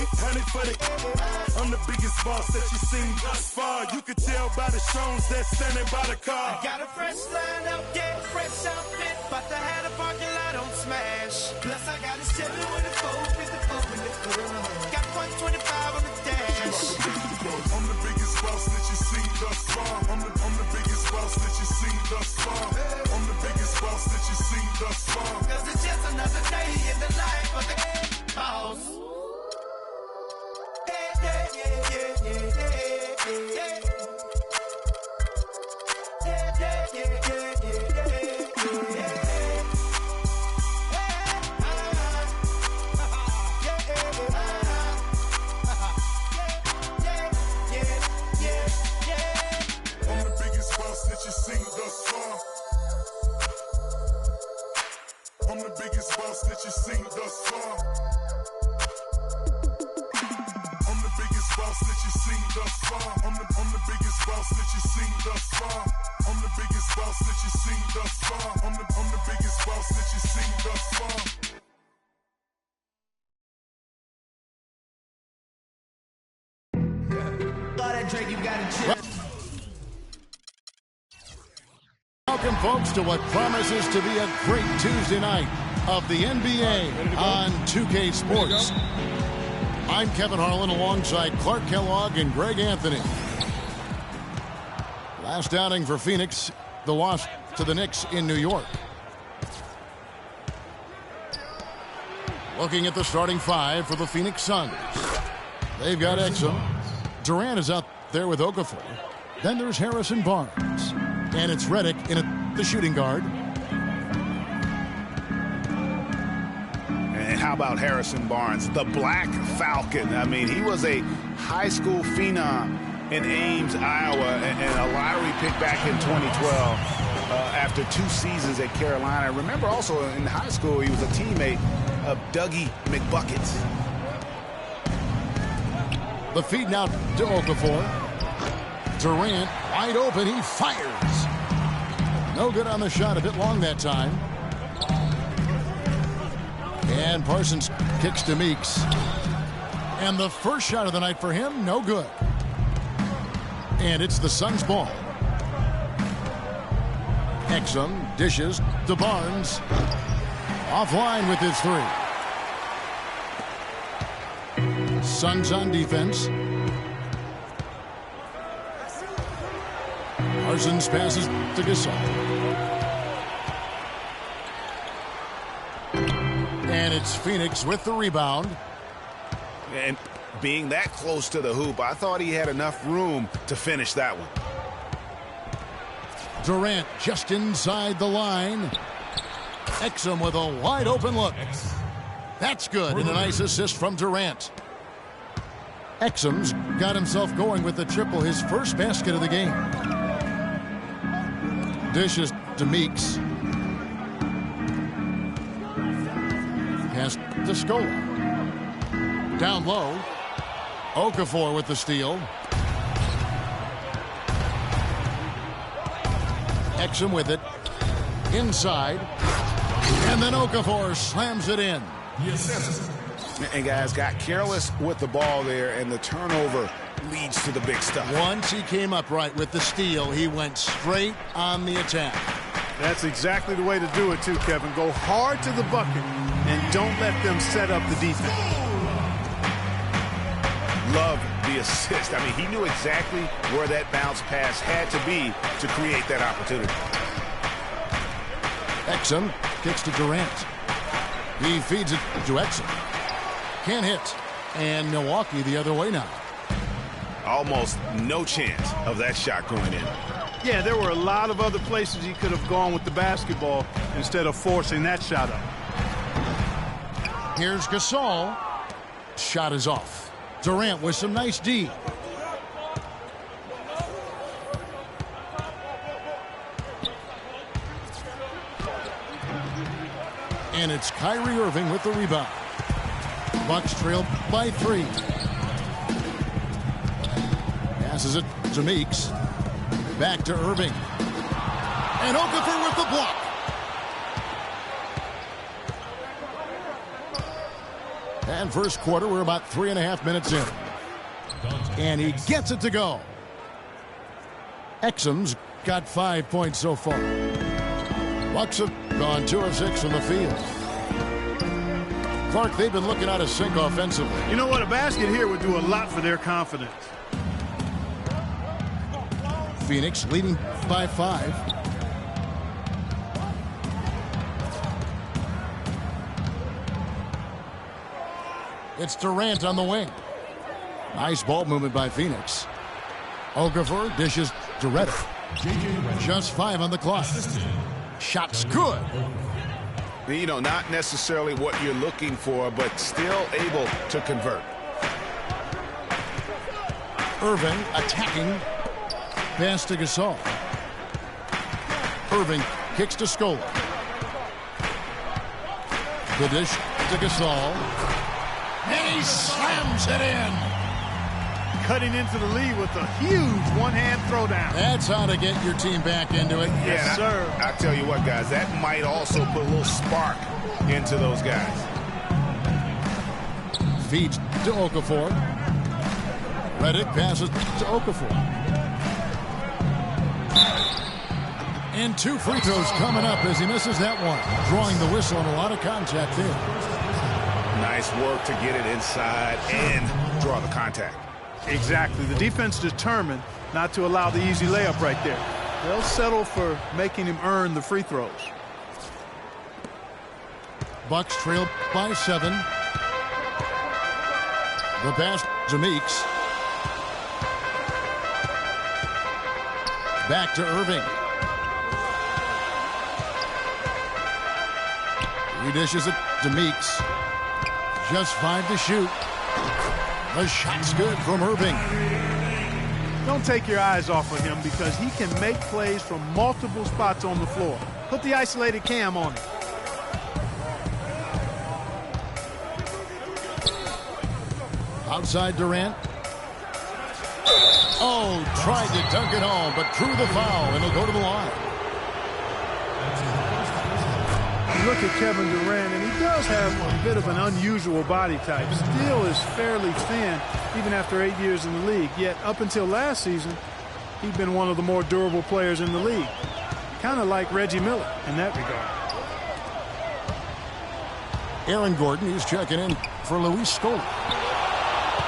800 for the. I'm the biggest boss that you seen thus far. You could tell by the shows that's standing by the car. I got a fresh lineup, yeah, fresh outfit, but I had a parking lot on smash. Plus I got a Chevy with a 454 in the hood. Got 125 on the dash. I'm the biggest boss that you seen thus far. I'm the biggest boss that you seen thus far. I'm the biggest boss that you seen thus far. Cause it's just another day in the life of the boss. I'm the biggest boss that you seen thus far. I'm the biggest boss that you seen thus far. I'm the biggest boss that you seen thus far. I'm the biggest boss that you seen thus far. I'm the biggest boss that you seen thus far. Welcome, folks, to what promises to be a great Tuesday night of the NBA on 2K Sports. I'm Kevin Harlan alongside Clark Kellogg and Greg Anthony. Last outing for Phoenix, the loss to the Knicks in New York. Looking at the starting five for the Phoenix Suns. They've got Exum. Durant is out there with Okafor. Then there's Harrison Barnes. And it's Redick in the shooting guard. And how about Harrison Barnes, the Black Falcon? I mean, he was a high school phenom in Ames, Iowa, and a lottery pick back in 2012 after 2 seasons at Carolina. I remember also in high school he was a teammate of Dougie McBuckets. The feed now to Okafor. Durant wide open, he fires. No good on the shot, a bit long that time. And Parsons kicks to Meeks. And the first shot of the night for him, no good. And it's the Suns' ball. Exum dishes to Barnes. Offline with his 3. Suns on defense. Parsons passes to Gasol. And it's Phoenix with the rebound. And being that close to the hoop, I thought he had enough room to finish that one. Durant just inside the line. Exum with a wide open look. That's good, and a nice assist from Durant. Exum's got himself going with the triple, his first basket of the game. Dishes to Meeks. Pass to Scola. Down low. Okafor with the steal. Exum with it. Inside. And then Okafor slams it in. Yes. And guys got careless with the ball there, and the turnover leads to the big stuff. Once he came up right with the steal, he went straight on the attack. That's exactly the way to do it too, Kevin. Go hard to the bucket and don't let them set up the defense. Love the assist. I mean, he knew exactly where that bounce pass had to be to create that opportunity. Exum kicks to Durant. He feeds it to Exum. Can't hit. And Milwaukee the other way now. Almost no chance of that shot going in. Yeah, there were a lot of other places he could have gone with the basketball instead of forcing that shot up. Here's Gasol. Shot is off. Durant with some nice D. And it's Kyrie Irving with the rebound. Bucks trail by 3. Passes it to Meeks. Back to Irving. And Okafor with the block. And first quarter, we're about 3.5 minutes in. And he gets it to go. Exum's got 5 points so far. Bucks have gone 2 of 6 from the field. Clark, they've been looking out of sync offensively. You know what? A basket here would do a lot for their confidence. Phoenix leading by 5. It's Durant on the wing. Nice ball movement by Phoenix. Okafor dishes to Reddick. Just 5 on the clock. Shot's good. You know, not necessarily what you're looking for, but still able to convert. Irving attacking. Pass to Gasol. Irving kicks to Scola. The dish to Gasol. And he slams it in. Cutting into the lead with a huge one-hand throwdown. That's how to get your team back into it. Yes, sir. I tell you what, guys, that might also put a little spark into those guys. Feeds to Okafor. Reddick passes to Okafor. And 2 free throws coming up as he misses that one. Drawing the whistle and a lot of contact there. Nice work to get it inside and draw the contact. Exactly. The defense determined not to allow the easy layup right there. They'll settle for making him earn the free throws. Bucks trail by 7. The pass to Meeks. Back to Irving. He dishes it to Meeks. Just 5 to shoot. The shot's good from Irving. Don't take your eyes off of him because he can make plays from multiple spots on the floor. Put the isolated cam on him. Outside Durant. Oh, tried to dunk it home, but drew the foul, and he'll go to the line. You look at Kevin Durant, and he does have a bit of an unusual body type. Still is fairly thin, even after 8 years in the league. Yet, up until last season, he'd been one of the more durable players in the league. Kind of like Reggie Miller in that regard. Aaron Gordon, he's checking in for Luis Scola.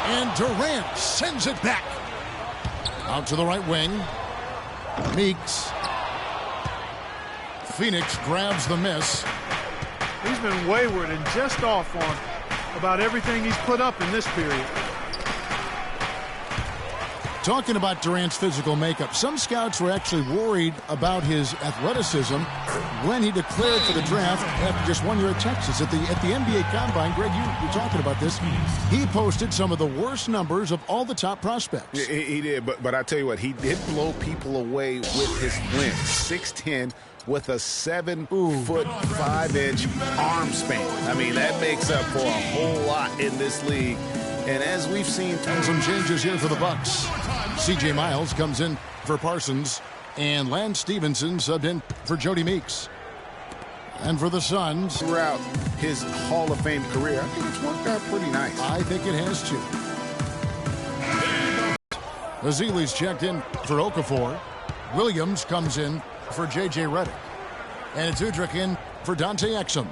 And Durant sends it back. Out to the right wing. Meeks. Phoenix grabs the miss. He's been wayward and just off on about everything he's put up in this period. Talking about Durant's physical makeup, some scouts were actually worried about his athleticism when he declared for the draft after just 1 year at Texas. At the NBA Combine, Greg, you're talking about this. He posted some of the worst numbers of all the top prospects. He did, but I tell you what, he did blow people away with his length. 6'10", with a 7-foot 5-inch arm span. I mean, that makes up for a whole lot in this league. And as we've seen, and some changes here for the Bucks. C.J. Miles comes in for Parsons, and Lance Stevenson subbed in for Jody Meeks. And for the Suns, throughout his Hall of Fame career, I think it's worked out pretty nice. I think it has to. Azili's checked in for Okafor. Williams comes in for J.J. Redick. And it's Udrich in for Dante Exum.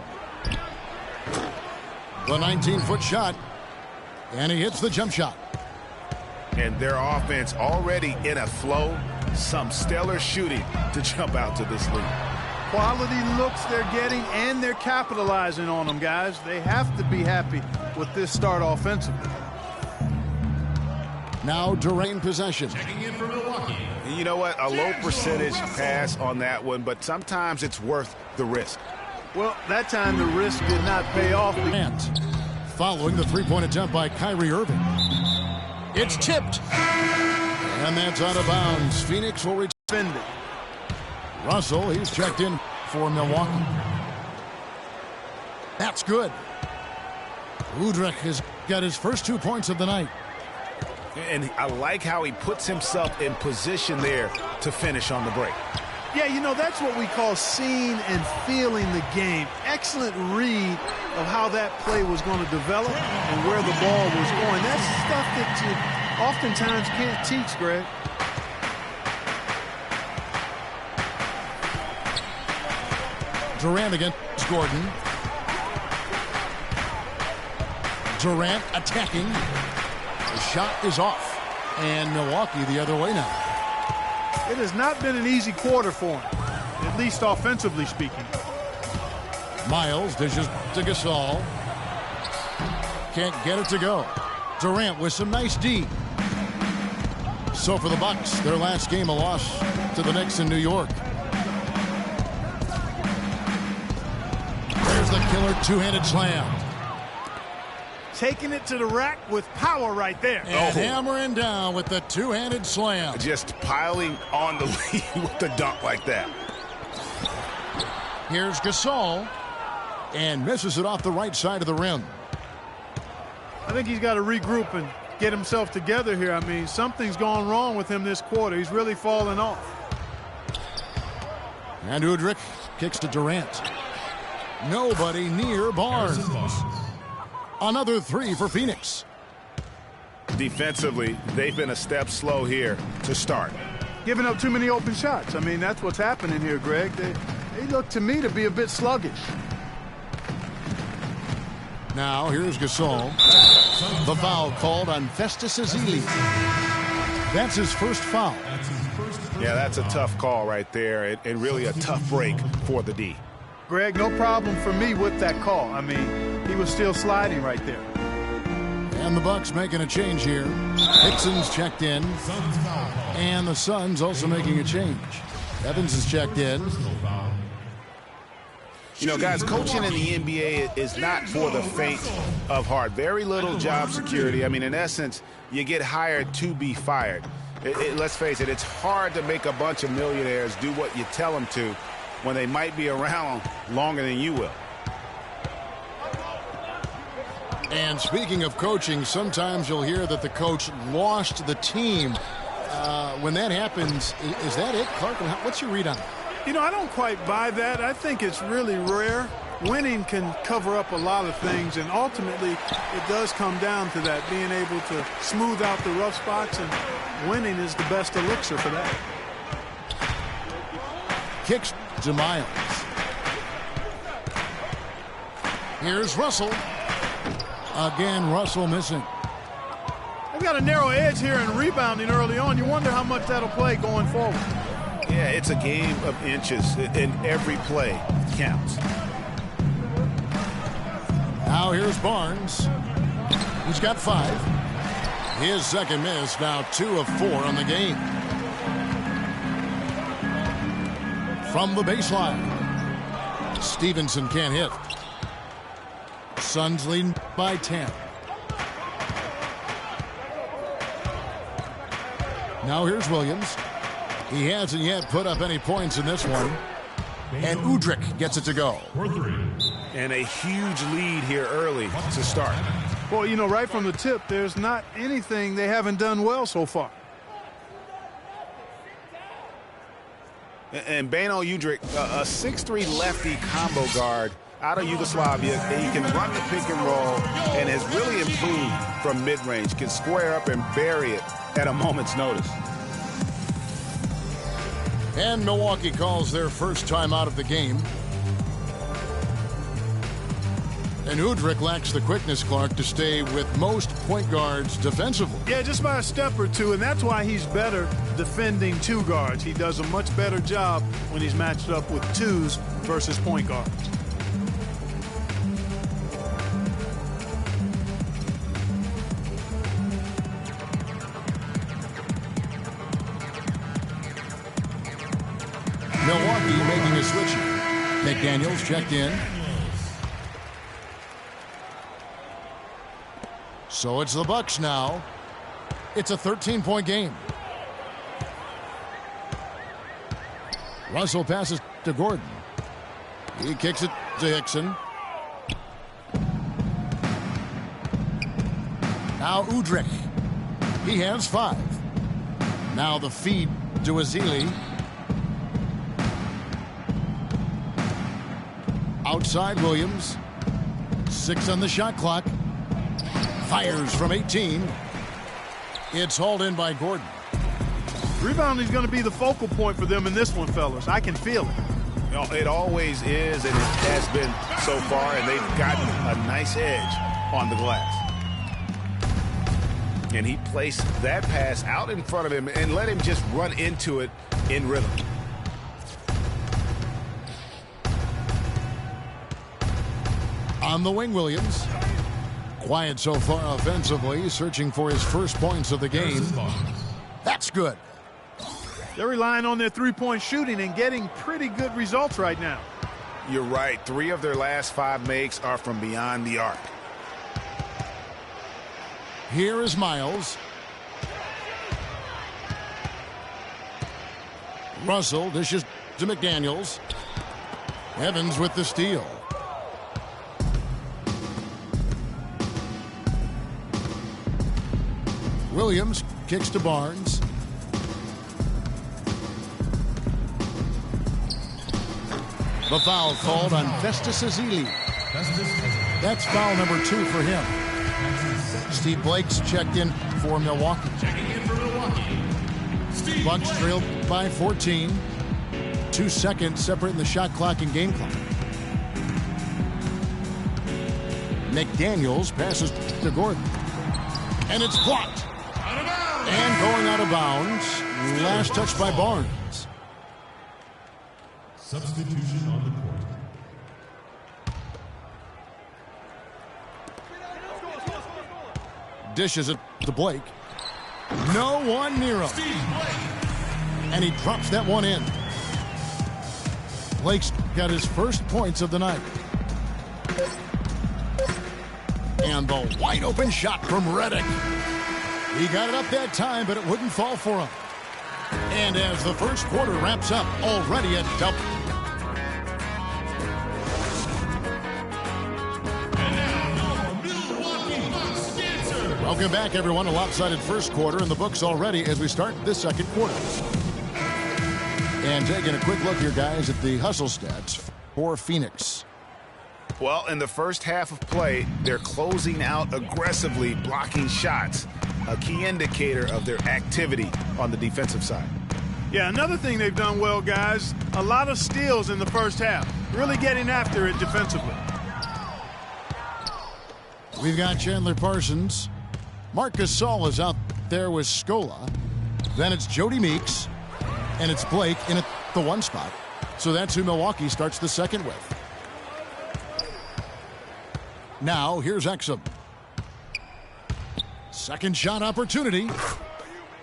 The 19-foot shot. And he hits the jump shot. And their offense already in a flow. Some stellar shooting to jump out to this lead. Quality looks they're getting, and they're capitalizing on them, guys. They have to be happy with this start offensively. Now Durant possession. Checking in for Milwaukee. You know what? A low percentage pass on that one, but sometimes it's worth the risk. Well, that time the risk did not pay off. Following the three-point attempt by Kyrie Irving. It's tipped. And that's out of bounds. Phoenix will defend it. Russell, he's checked in for Milwaukee. That's good. Udrich has got his first 2 points of the night. And I like how he puts himself in position there to finish on the break. Yeah, you know, that's what we call seeing and feeling the game. Excellent read of how that play was going to develop and where the ball was going. That's stuff that you oftentimes can't teach, Greg. Durant against Gordon. Durant attacking. The shot is off. And Milwaukee the other way now. It has not been an easy quarter for him, at least offensively speaking. Miles dishes to Gasol. Can't get it to go. Durant with some nice D. So for the Bucks, their last game a loss to the Knicks in New York. There's the killer two-handed slam. Taking it to the rack with power right there. And hammering down with the two-handed slam. Just piling on the lead with the dunk like that. Here's Gasol. And misses it off the right side of the rim. I think he's got to regroup and get himself together here. I mean, something's gone wrong with him this quarter. He's really fallen off. And Udrih kicks to Durant. Nobody near Barnes. Another three for Phoenix. Defensively, they've been a step slow here to start. Giving up too many open shots. I mean, that's what's happening here, Greg. They look to me to be a bit sluggish. Now, here's Gasol. The foul called on Festus Ezeli. That's his first foul. Yeah, that's a tough call right there, and really a tough break for the D. Greg, no problem for me with that call. I mean, he was still sliding right there. And the Bucks making a change here. Hickson's checked in. And the Suns also making a change. Evans is checked in. You know, guys, coaching in the NBA is not for the faint of heart. Very little job security. I mean, in essence, you get hired to be fired. Let's face it, it's hard to make a bunch of millionaires do what you tell them to when they might be around longer than you will. And speaking of coaching, sometimes you'll hear that the coach lost the team. When that happens, is that it, Clark? What's your read on it? You know, I don't quite buy that. I think it's really rare. Winning can cover up a lot of things, and ultimately it does come down to that, being able to smooth out the rough spots, and winning is the best elixir for that. Kicks to Miles. Here's Russell. Again, Russell missing. They've got a narrow edge here in rebounding early on. You wonder how much that'll play going forward. Yeah, it's a game of inches, and every play counts. Now here's Barnes. He's got 5. His second miss, now 2 of 4 on the game. From the baseline, Stevenson can't hit. Suns leading by 10. Now here's Williams. He hasn't yet put up any points in this one. And Udrih gets it to go. And a huge lead here early to start. Well, you know, right from the tip, there's not anything they haven't done well so far. And Beno Udrih, a 6'3 lefty combo guard out of Yugoslavia. He can run the pick and roll and has really improved from mid-range. Can square up and bury it at a moment's notice. And Milwaukee calls their first time out of the game. And Udrih lacks the quickness, Clark, to stay with most point guards defensively. Yeah, just by a step or two, and that's why he's better defending two guards. He does a much better job when he's matched up with twos versus point guards. Milwaukee making a switch. McDaniels checked in. So it's the Bucks now. It's a 13-point game. Russell passes to Gordon. He kicks it to Hickson. Now Udrih. He has 5. Now the feed to Ezeli. Outside Williams. 6 on the shot clock. Fires from 18. It's hauled in by Gordon. Rebounding is going to be the focal point for them in this one, fellas. I can feel it. You know, it always is, and it has been so far, and they've gotten a nice edge on the glass. And he placed that pass out in front of him and let him just run into it in rhythm. On the wing, Williams. Quiet so far offensively, searching for his first points of the game. That's good. They're relying on their three-point shooting and getting pretty good results right now. You're right. 3 of their last 5 makes are from beyond the arc. Here is Miles. Russell dishes to McDaniels. Evans with the steal. Williams kicks to Barnes. The foul called on Festus Ezeli. That's foul number 2 for him. Steve Blake's checked in for Milwaukee. Bucks trailed by 14. 2 seconds separating the shot clock and game clock. McDaniels passes to Gordon. And it's blocked. And going out of bounds. Last touch by Barnes. Substitution on the court. Dishes it to Blake. No one near him. And he drops that one in. Blake's got his first points of the night. And the wide open shot from Redick. He got it up that time, but it wouldn't fall for him. And as the first quarter wraps up, already at double. Welcome back, everyone. A lopsided first quarter in the books already as we start this second quarter. And taking a quick look here, guys, at the hustle stats for Phoenix. Well, in the first half of play, they're closing out aggressively, blocking shots, a key indicator of their activity on the defensive side. Yeah, another thing they've done well, guys, a lot of steals in the first half, really getting after it defensively. We've got Chandler Parsons. Marcus Saul is out there with Scola. Then it's Jody Meeks. And it's Blake in at the 1 spot. So that's who Milwaukee starts the second with. Now, here's Exum. Second shot opportunity.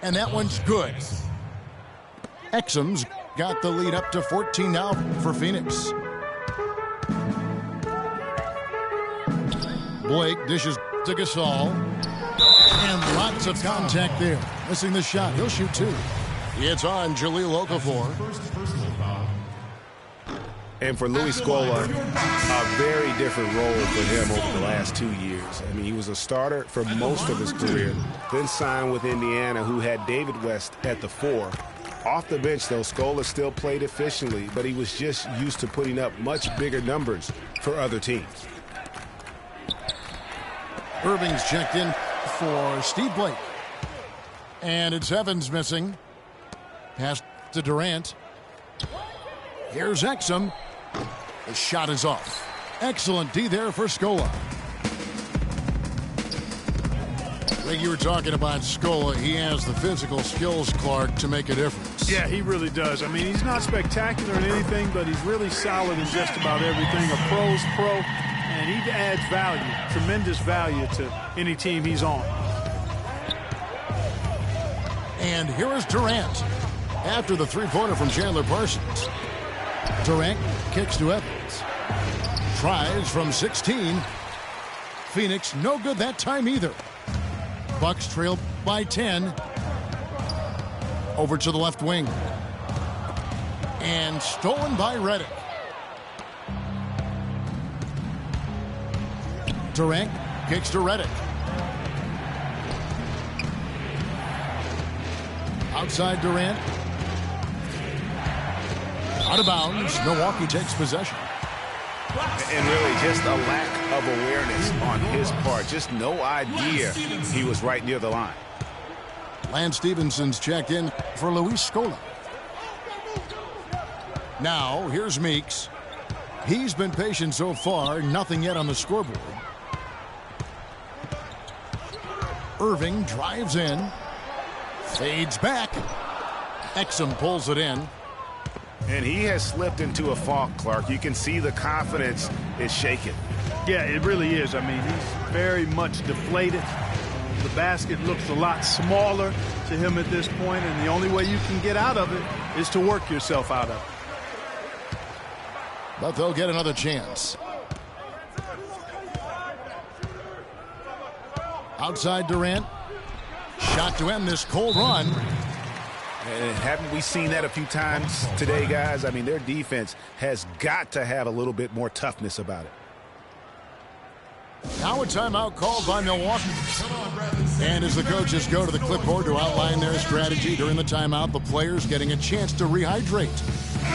And that one's good. Exum's got the lead up to 14 now for Phoenix. Blake dishes to Gasol. And lots of contact there. Missing the shot. He'll shoot 2. It's on Jahlil Okafor. And for Louis Scola, a very different role for him over the last 2 years. I mean, he was a starter for most of his career, then signed with Indiana, who had David West at the 4. Off the bench, though, Scola still played efficiently, but he was just used to putting up much bigger numbers for other teams. Irving's checked in for Steve Blake. And it's Evans missing. Pass to Durant. Here's Exum. The shot is off. Excellent D there for Scola. Like you were talking about Scola, he has the physical skills, Clark, to make a difference. Yeah, he really does. I mean, he's not spectacular in anything, but he's really solid in just about everything. A pro's pro, and he adds value, tremendous value to any team he's on. And here is Durant. After the three-pointer from Chandler Parsons. Durant kicks to Evans. Tries from 16. Phoenix no good that time either. Bucks trail by 10. Over to the left wing. And stolen by Redick. Durant kicks to Redick. Outside Durant. Out of bounds. Milwaukee takes possession. And really just a lack of awareness on his part. Just no idea he was right near the line. Lance Stevenson's checked in for Luis Scola. Now, here's Meeks. He's been patient so far, nothing yet on the scoreboard. Irving drives in, fades back. Exum pulls it in. And he has slipped into a funk, Clark. You can see the confidence is shaken. Yeah, it really is. I mean, he's very much deflated. The basket looks a lot smaller to him at this point, and the only way you can get out of it is to work yourself out of it. But they'll get another chance. Outside Durant. Shot to end this cold run. And haven't we seen that a few times today, guys? I mean, their defense has got to have a little bit more toughness about it. Now a timeout called by Milwaukee. And as the coaches go to the clipboard to outline their strategy during the timeout, the players getting a chance to rehydrate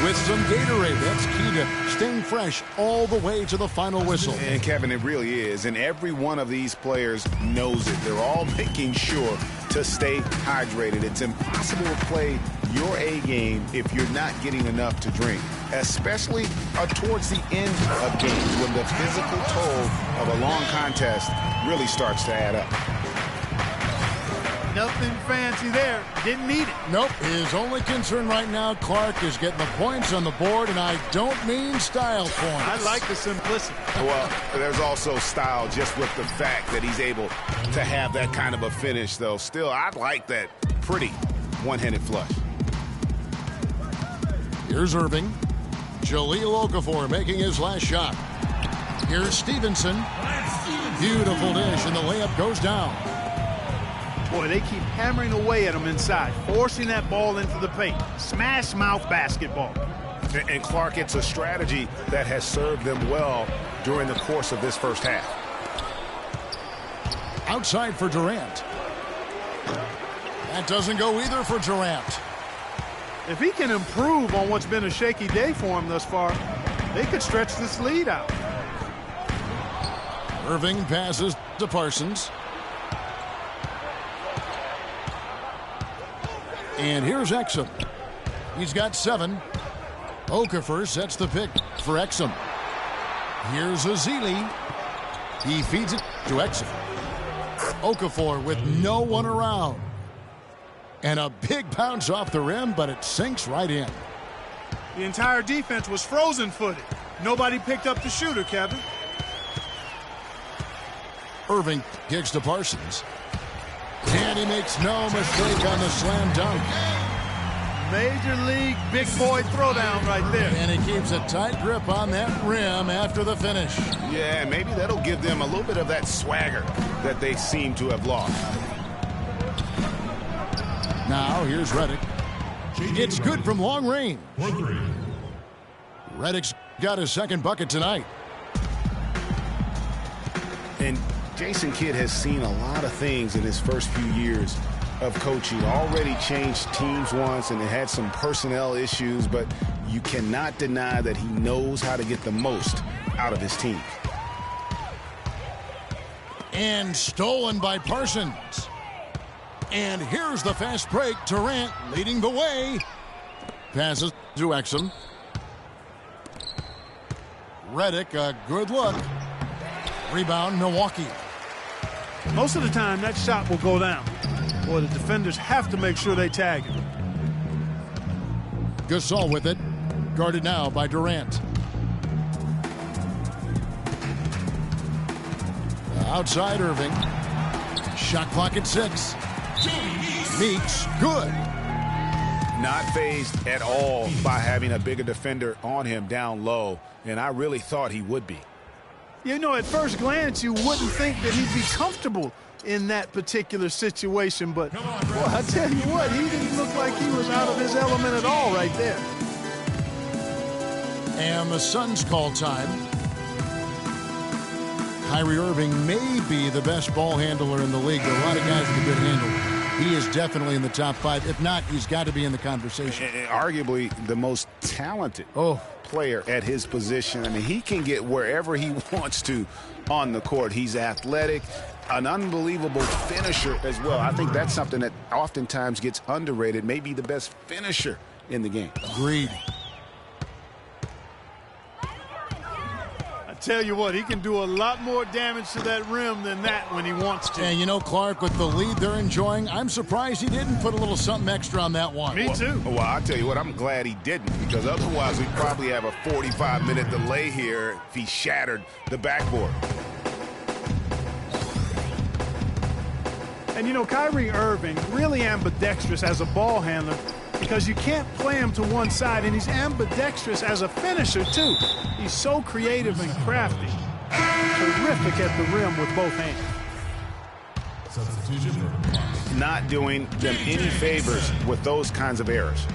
with some Gatorade. That's key to staying fresh all the way to the final whistle. And Kevin, it really is. And every one of these players knows it. They're all making sure to stay hydrated. It's impossible to play your A game if you're not getting enough to drink, especially towards the end of games when the physical toll of a long contest really starts to add up. Nothing fancy there. Didn't need it. Nope. His only concern right now, Clark, is getting the points on the board, and I don't mean style points. I like the simplicity. Well, there's also style just with the fact that he's able to have that kind of a finish, though. Still, I like that pretty one-handed flush. Here's Irving. Jahlil Okafor making his last shot. Here's Stevenson. Beautiful dish, and the layup goes down. Boy, they keep hammering away at him inside, forcing that ball into the paint. Smash mouth basketball. And Clark, it's a strategy that has served them well during the course of this first half. Outside for Durant. That doesn't go either for Durant. If he can improve on what's been a shaky day for him thus far, they could stretch this lead out. Irving passes to Parsons. And here's Exum. He's got 7. Okafor sets the pick for Exum. Here's Ezeli. He feeds it to Exum. Okafor with no one around. And a big bounce off the rim, but it sinks right in. The entire defense was frozen-footed. Nobody picked up the shooter, Kevin. Irving kicks to Parsons. And he makes no mistake on the slam dunk. Major league big boy throwdown right there. And he keeps a tight grip on that rim after the finish. Yeah, maybe that'll give them a little bit of that swagger that they seem to have lost. Now here's Redick. It's good from long range. Redick's got his second bucket tonight. And Jason Kidd has seen a lot of things in his first few years of coaching. Already changed teams once and had some personnel issues, but you cannot deny that he knows how to get the most out of his team. And stolen by Parsons. And here's the fast break. Durant leading the way. Passes to Exum. Redick, a good look. Rebound, Milwaukee. Most of the time, that shot will go down. Boy, the defenders have to make sure they tag him. Gasol with it. Guarded now by Durant. Outside Irving. Shot clock at 6. Meeks, good. Not fazed at all by having a bigger defender on him down low, and I really thought he would be. You know, at first glance, you wouldn't think that he'd be comfortable in that particular situation, but boy, I tell you what, he didn't look like he was out of his element at all right there. And the Suns call time. Kyrie Irving may be the best ball handler in the league. There are a lot of guys with a good handle. He is definitely in the top 5. If not, he's got to be in the conversation. And arguably the most talented player at his position. I mean, he can get wherever he wants to on the court. He's athletic, an unbelievable finisher as well. I think that's something that oftentimes gets underrated. Maybe the best finisher in the game. Agreed. Tell you what, he can do a lot more damage to that rim than that when he wants to. And you know, Clark, with the lead they're enjoying, I'm surprised he didn't put a little something extra on that one. Me too. Well, I'll tell you what, I'm glad he didn't, because otherwise we'd probably have a 45-minute delay here if he shattered the backboard. And you know, Kyrie Irving, really ambidextrous as a ball handler, because you can't play him to one side, and he's ambidextrous as a finisher too. He's so creative and crafty. Terrific at the rim with both hands. Not doing them any favors with those kinds of errors.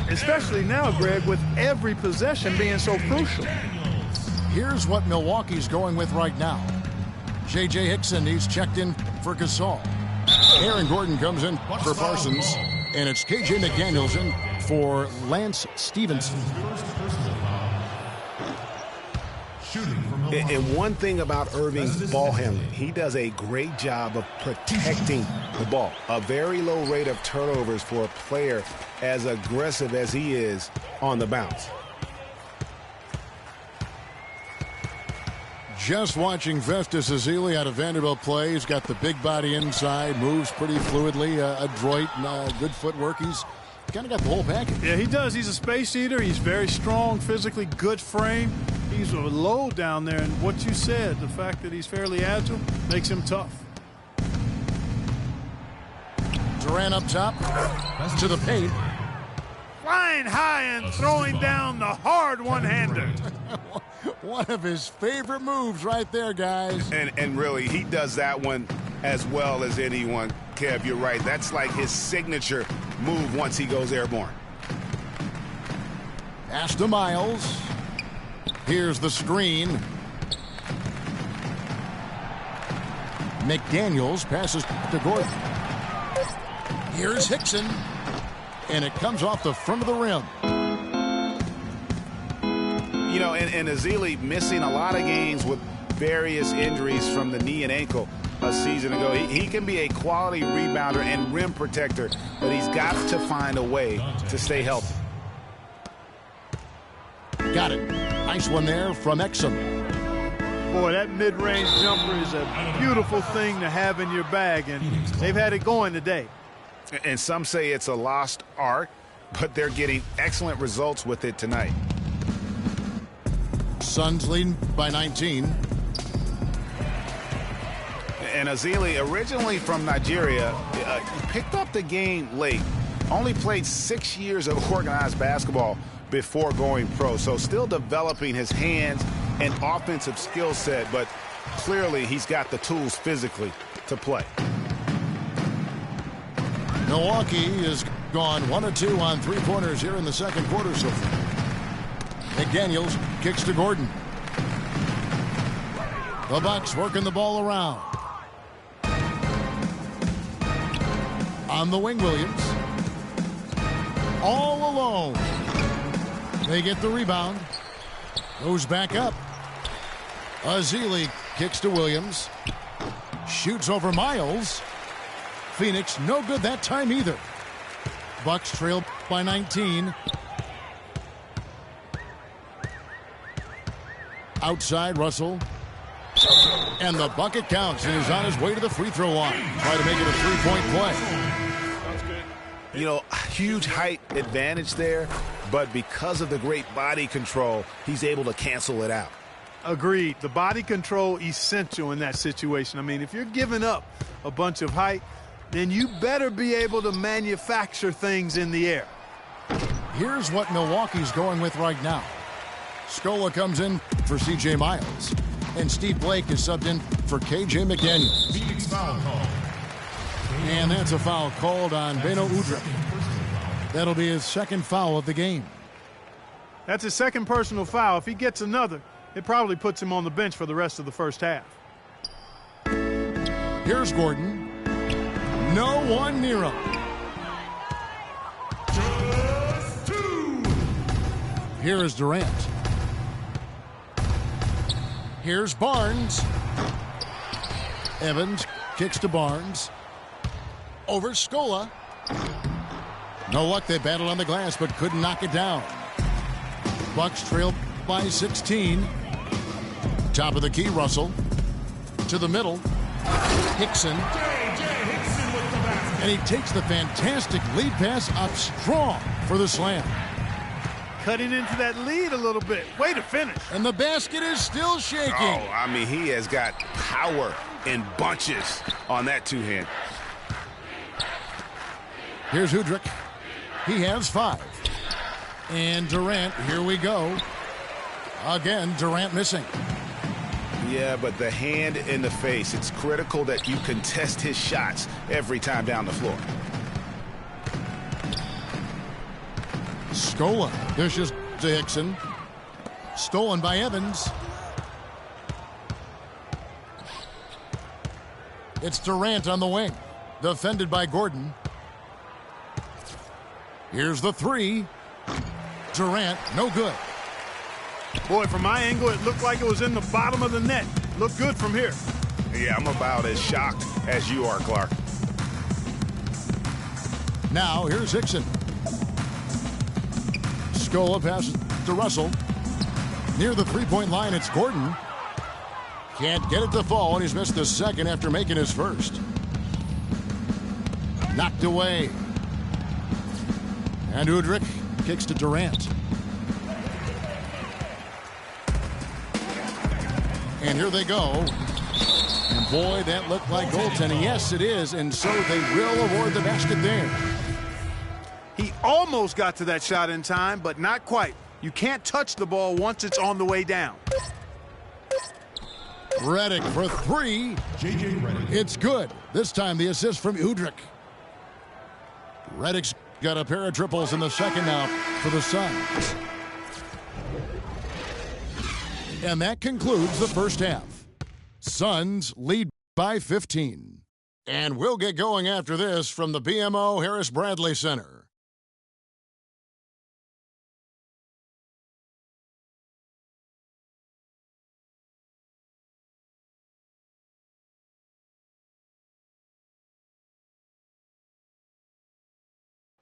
Especially now, Greg, with every possession being so crucial. Here's what Milwaukee's going with right now. J.J. Hickson, he's checked in for Gasol. Aaron Gordon comes in for Parsons. And it's K.J. McDaniels in for Lance Stevenson. And one thing about Irving's ball handling, he does a great job of protecting the ball. A very low rate of turnovers for a player as aggressive as he is on the bounce. Just watching Festus Ezeli out of Vanderbilt play. He's got the big body inside, moves pretty fluidly, adroit, good footwork. He's kind of got the whole package. Yeah, he does. He's a space eater. He's very strong, physically good frame. He's a low down there. And what you said, the fact that he's fairly agile, makes him tough. Durant up top to the paint. Flying high and throwing down the hard one-hander. One of his favorite moves right there, guys. And really, he does that one as well as anyone. Kev, you're right. That's like his signature move once he goes airborne. Pass to Miles. Here's the screen. McDaniels passes to Gordon. Here's Hickson. And it comes off the front of the rim. You know, and Ezeli missing a lot of games with various injuries from the knee and ankle a season ago. He can be a quality rebounder and rim protector, but he's got to find a way to stay healthy. Got it. Nice one there from Exum. Boy, that mid-range jumper is a beautiful thing to have in your bag, and they've had it going today. And some say it's a lost art, but they're getting excellent results with it tonight. Suns leading by 19. And Ezeli, originally from Nigeria, picked up the game late. Only played 6 years of organized basketball before going pro. So still developing his hands and offensive skill set, but clearly he's got the tools physically to play. Milwaukee is gone 1 of 2 on three-pointers here in the second quarter so far. McDaniels kicks to Gordon. The Bucks working the ball around. On the wing, Williams. All alone. They get the rebound. Goes back up. Ezeli kicks to Williams. Shoots over Miles. Phoenix no good that time either. Bucks trail by 19. Outside, Russell. And the bucket counts, and he's on his way to the free throw line. Try to make it a three-point play. You know, huge height advantage there, but because of the great body control, he's able to cancel it out. Agreed. The body control essential in that situation. I mean, if you're giving up a bunch of height, then you better be able to manufacture things in the air. Here's what Milwaukee's going with right now. Scola comes in for C.J. Miles. And Steve Blake is subbed in for K.J. McDaniels. And that's a foul called on Beno Udrih. That'll be his second foul of the game. That's his second personal foul. If he gets another, it probably puts him on the bench for the rest of the first half. Here's Gordon. No one near him. Just two. Here is Durant. Here's Barnes. Evans kicks to Barnes. Over Scola. No luck, they battled on the glass, but couldn't knock it down. Bucks trail by 16. Top of the key, Russell. To the middle. Hickson. And he takes the fantastic lead pass up strong for the slam. Cutting into that lead a little bit. Way to finish. And the basket is still shaking. Oh, I mean, he has got power in bunches on that two-hand. Here's Udrich. He has 5. And Durant, here we go. Again, Durant missing. Yeah, but the hand in the face, it's critical that you contest his shots every time down the floor. Scola dishes to Hickson. Stolen by Evans. It's Durant on the wing. Defended by Gordon. Here's the 3. Durant, no good. Boy, from my angle, it looked like it was in the bottom of the net. Looked good from here. Yeah, I'm about as shocked as you are, Clark. Now, here's Hickson. Scola passes to Russell. Near the three-point line, it's Gordon. Can't get it to fall, and he's missed the second after making his first. Knocked away. And Udrich kicks to Durant. And here they go. And boy, that looked like goaltending. Yes, it is. And so they will award the basket there. He almost got to that shot in time, but not quite. You can't touch the ball once it's on the way down. Redick for 3. J.J. Redick. It's good. This time the assist from Udrich. Redick's got a pair of triples in the second now for the Suns. And that concludes the first half. Suns lead by 15. And we'll get going after this from the BMO Harris Bradley Center.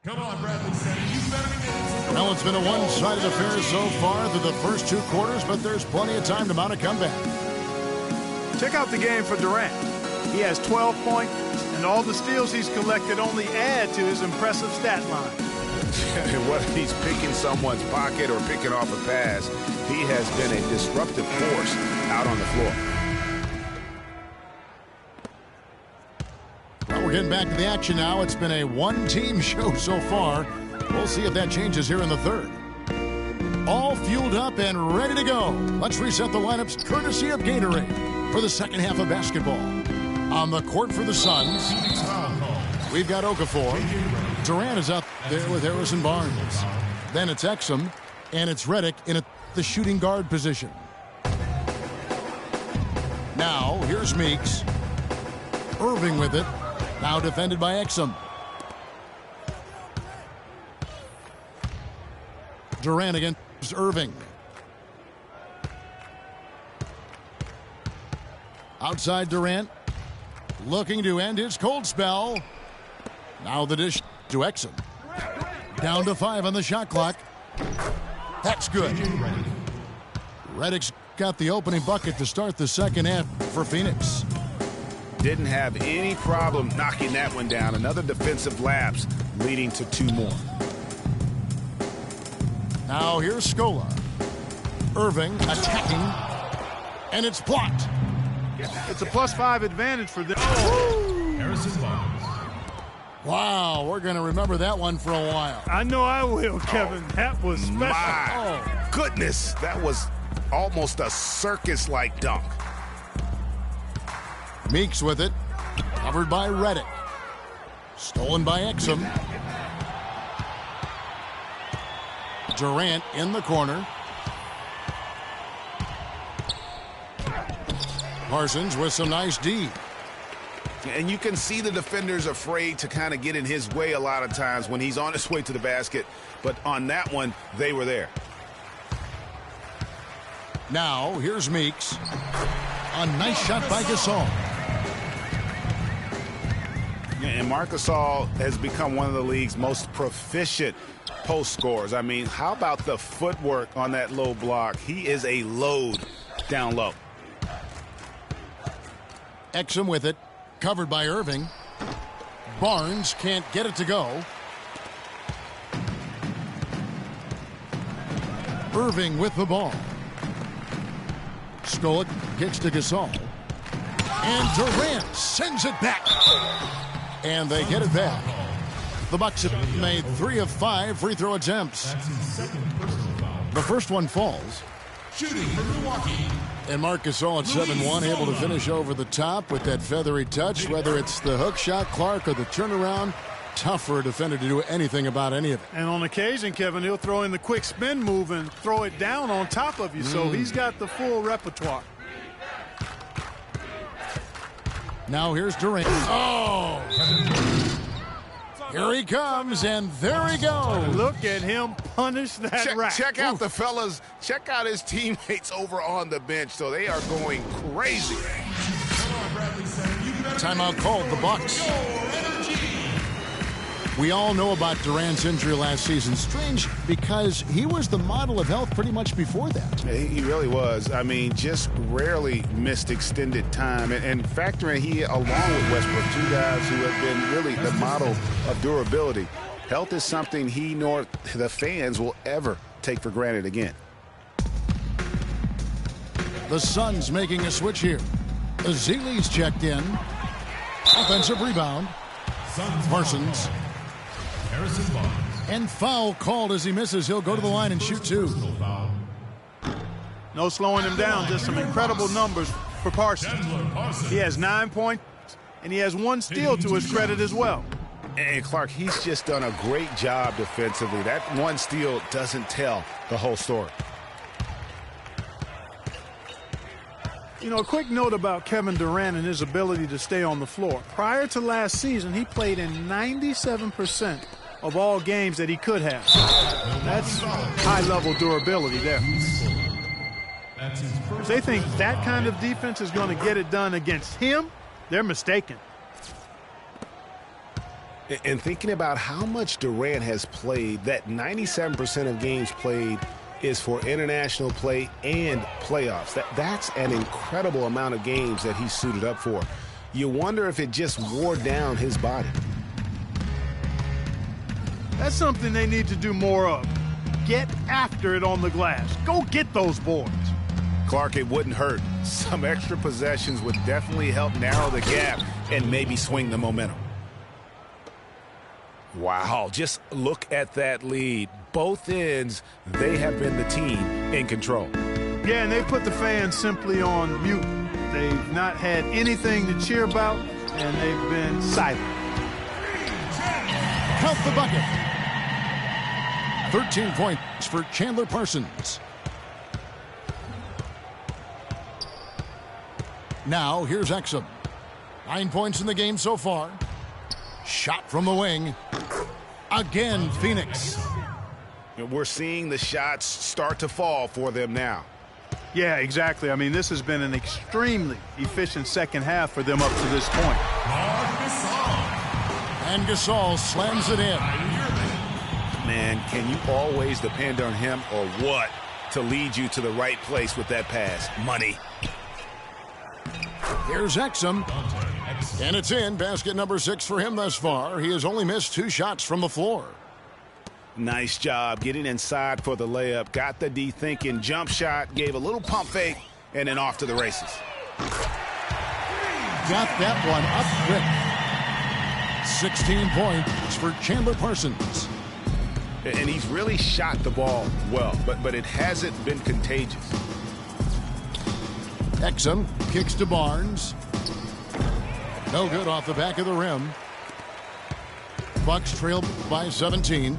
Come on, Bradley Center. You better be getting. Well, it's been a one-sided affair so far through the first 2 quarters, but there's plenty of time to mount a comeback. Check out the game for Durant. He has 12 points, and all the steals he's collected only add to his impressive stat line. Whether he's picking someone's pocket or picking off a pass, he has been a disruptive force out on the floor. Well, we're getting back to the action now. It's been a one-team show so far. We'll see if that changes here in the third. All fueled up and ready to go. Let's reset the lineups courtesy of Gatorade for the second half of basketball. On the court for the Suns, we've got Okafor. Durant is out there with Harrison Barnes. Then it's Exum, and it's Redick in the shooting guard position. Now, here's Meeks. Irving with it. Now defended by Exum. Durant against Irving. Outside Durant. Looking to end his cold spell. Now the dish to Exum. Down to 5 on the shot clock. That's good. Redick's got the opening bucket to start the second half for Phoenix. Didn't have any problem knocking that one down. Another defensive lapse leading to 2 more. Now here's Scola. Irving attacking. And it's blocked. It's a +5 advantage for them. Harrison Barnes. Wow, we're going to remember that one for a while. I know I will, Kevin. That was special. My goodness, that was almost a circus-like dunk. Meeks with it. Covered by Redick. Stolen by Exum. Durant in the corner. Parsons with some nice D. And you can see the defenders afraid to kind of get in his way a lot of times when he's on his way to the basket. But on that one, they were there. Now, here's Meeks. A nice shot by Gasol. And Marc Gasol has become one of the league's most proficient post scorers. I mean, how about the footwork on that low block? He is a load down low. Exum with it. Covered by Irving. Barnes can't get it to go. Irving with the ball. Stolik kicks to Gasol. And Durant sends it back. And they get it back. The Bucks have made 3 of 5 free throw attempts. The first one falls. Shooting for Milwaukee. And Marc Gasol at 7-1, able to finish over the top with that feathery touch. Whether it's the hook shot, Clark, or the turnaround, tough for a defender to do anything about any of it. And on occasion, Kevin, he'll throw in the quick spin move and throw it down on top of you. So he's got the full repertoire. Now here's Durant. Oh! Here he comes, and there he goes. Look at him punish that rack. Check out the fellas. Check out his teammates over on the bench. So they are going crazy. Timeout called, the Bucks. We all know about Durant's injury last season. Strange because he was the model of health pretty much before that. He really was. I mean, just rarely missed extended time. And factoring he, along with Westbrook, 2 guys who have been really the model of durability. Health is something he nor the fans will ever take for granted again. The Suns making a switch here. Ezeli's checked in. Offensive rebound. Parsons. And foul called as he misses. He'll go to the line and shoot 2. No slowing him down. Just some incredible numbers for Parsons. He has 9 points, and he has 1 steal to his credit as well. And Clark, he's just done a great job defensively. That 1 steal doesn't tell the whole story. You know, a quick note about Kevin Durant and his ability to stay on the floor. Prior to last season, he played in 97% of all games that he could have. That's high-level durability there. If they think that kind of defense is going to get it done against him, they're mistaken. And thinking about how much Durant has played, that 97% of games played is for international play and playoffs. That's an incredible amount of games that he's suited up for. You wonder if it just wore down his body. That's something they need to do more of. Get after it on the glass. Go get those boards. Clark, it wouldn't hurt. Some extra possessions would definitely help narrow the gap and maybe swing the momentum. Wow, just look at that lead. Both ends, they have been the team in control. Yeah, and they put the fans simply on mute. They've not had anything to cheer about, and they've been silent. Count the bucket. 13 points for Chandler Parsons. Now, here's Exum. 9 points in the game so far. Shot from the wing. Again, Phoenix. We're seeing the shots start to fall for them now. Yeah, exactly. I mean, this has been an extremely efficient second half for them up to this point. And Gasol slams it in. Man, can you always depend on him or what to lead you to the right place with that pass? Money. Here's Exum. And it's in. Basket number 6 for him thus far. He has only missed 2 shots from the floor. Nice job getting inside for the layup. Got the D thinking. Jump shot. Gave a little pump fake. And then off to the races. Got that one up quick. 16 points for Chandler Parsons. And he's really shot the ball well. But it hasn't been contagious. Exum kicks to Barnes. No good off the back of the rim. Bucks trail by 17.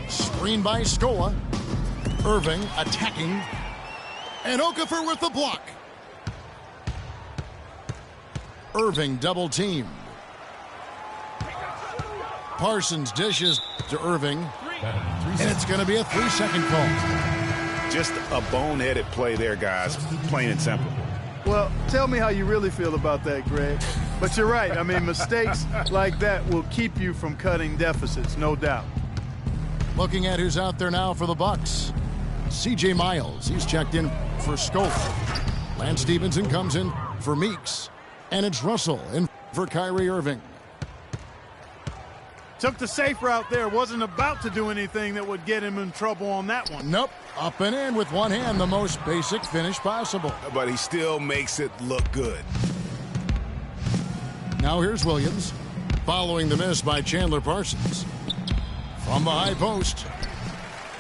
Screen by Scola. Irving attacking. And Okafor with the block. Irving double teamed. Parsons dishes to Irving, and it's going to be a 3-second call. Just a boneheaded play there, guys, plain and simple. Well, tell me how you really feel about that, Greg. But you're right. I mean, mistakes like that will keep you from cutting deficits, no doubt. Looking at who's out there now for the Bucks. C.J. Miles, he's checked in for Scope. Lance Stevenson comes in for Meeks. And it's Russell in for Kyrie Irving. Took the safe route there. Wasn't about to do anything that would get him in trouble on that one. Nope. Up and in with one hand, the most basic finish possible. But he still makes it look good. Now here's Williams, following the miss by Chandler Parsons. From the high post,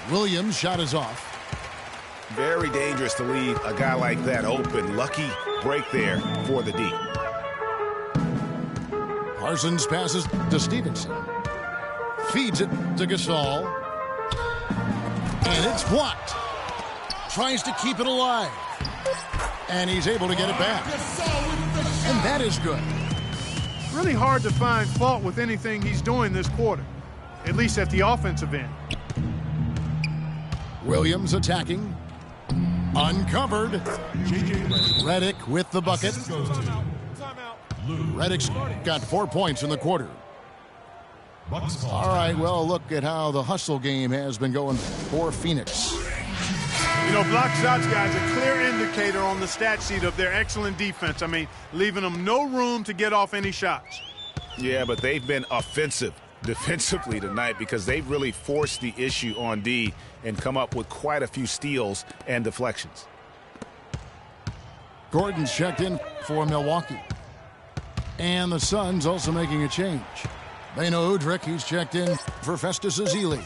Williams' shot is off. Very dangerous to leave a guy like that open. Lucky break there for the D. Parsons passes to Stevenson. Feeds it to Gasol. And it's blocked. Tries to keep it alive. And he's able to get it back. And that is good. Really hard to find fault with anything he's doing this quarter, at least at the offensive end. Williams attacking. Uncovered. Redick with the bucket. Redick's got 4 points in the quarter. All right, well, look at how the hustle game has been going for Phoenix. You know, block shots, guys, a clear indicator on the stat sheet of their excellent defense. I mean, leaving them no room to get off any shots. Yeah, but they've been offensive defensively tonight because they've really forced the issue on D and come up with quite a few steals and deflections. Gordon's checked in for Milwaukee. And the Suns also making a change. Beno Udrih, he's checked in for Festus Ezeli.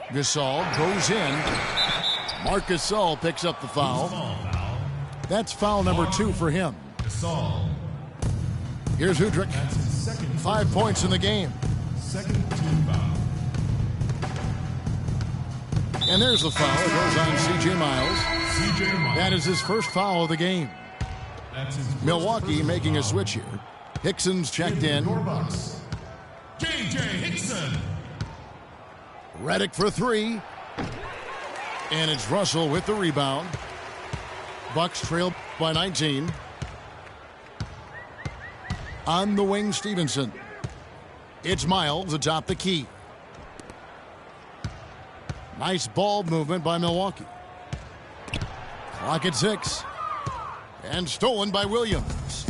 Gasol goes in. Marc Gasol picks up the foul. That's foul number 2 for him. Here's Udrih. 5 points in the game. And there's the foul. It goes on C.J. Miles. That is his first foul of the game. Milwaukee making a switch here. Hickson's checked in. J.J. Hickson. Redick for 3. And it's Russell with the rebound. Bucks trail by 19. On the wing, Stevenson. It's Miles atop the key. Nice ball movement by Milwaukee. Clock at 6. And stolen by Williams.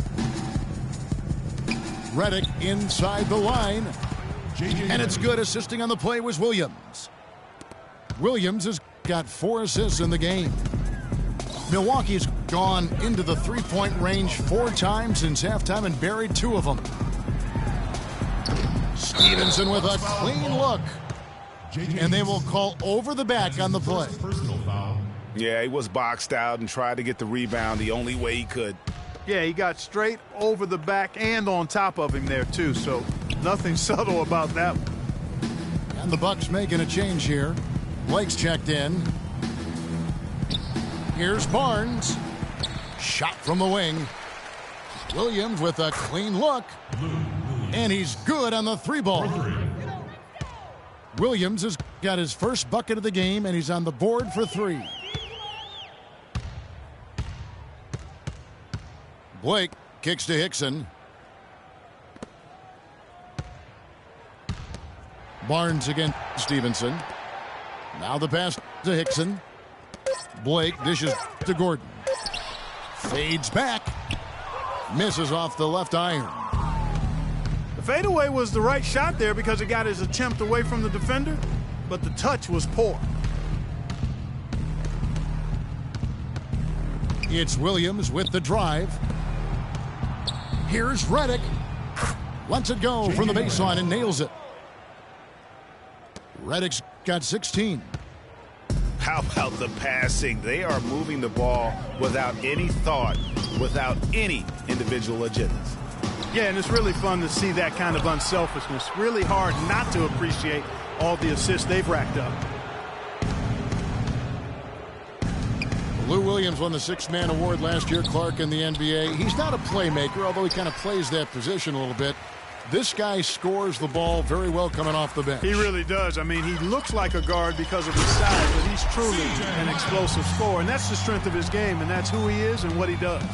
Redick inside the line. And it's good. Assisting on the play was Williams. Williams has got 4 assists in the game. Milwaukee's gone into the three-point range 4 times since halftime and buried 2 of them. Stevenson with a clean look. And they will call over the back on the play. Yeah, he was boxed out and tried to get the rebound the only way he could. Yeah, he got straight over the back and on top of him there, too, so nothing subtle about that one. And the Bucks making a change here. Blake's checked in. Here's Barnes. Shot from the wing. Williams with a clean look. And he's good on the 3-ball. Williams has got his first bucket of the game, and he's on the board for 3. Blake kicks to Hickson. Barnes against Stevenson. Now the pass to Hickson. Blake dishes to Gordon. Fades back. Misses off the left iron. The fadeaway was the right shot there because it got his attempt away from the defender, but the touch was poor. It's Williams with the drive. Here's Redick. Lets it go from the baseline and nails it. Redick's got 16. How about the passing? They are moving the ball without any thought, without any individual agendas. Yeah, and it's really fun to see that kind of unselfishness. Really hard not to appreciate all the assists they've racked up. Lou Williams won the sixth-man award last year, Clark, in the NBA. He's not a playmaker, although he kind of plays that position a little bit. This guy scores the ball very well coming off the bench. He really does. I mean, he looks like a guard because of his size, but he's truly an explosive scorer. And that's the strength of his game, and that's who he is and what he does.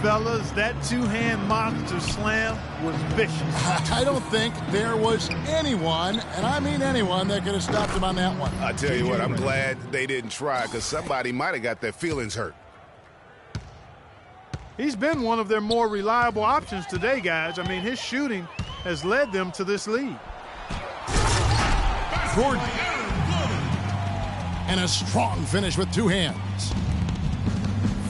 Fellas, that two-hand monster slam was vicious. I don't think there was anyone, and I mean anyone, that could have stopped him on that one. I tell you what, I'm glad they didn't try, because somebody might have got their feelings hurt. He's been one of their more reliable options today, guys. I mean, his shooting has led them to this lead. Gordon. And a strong finish with two hands.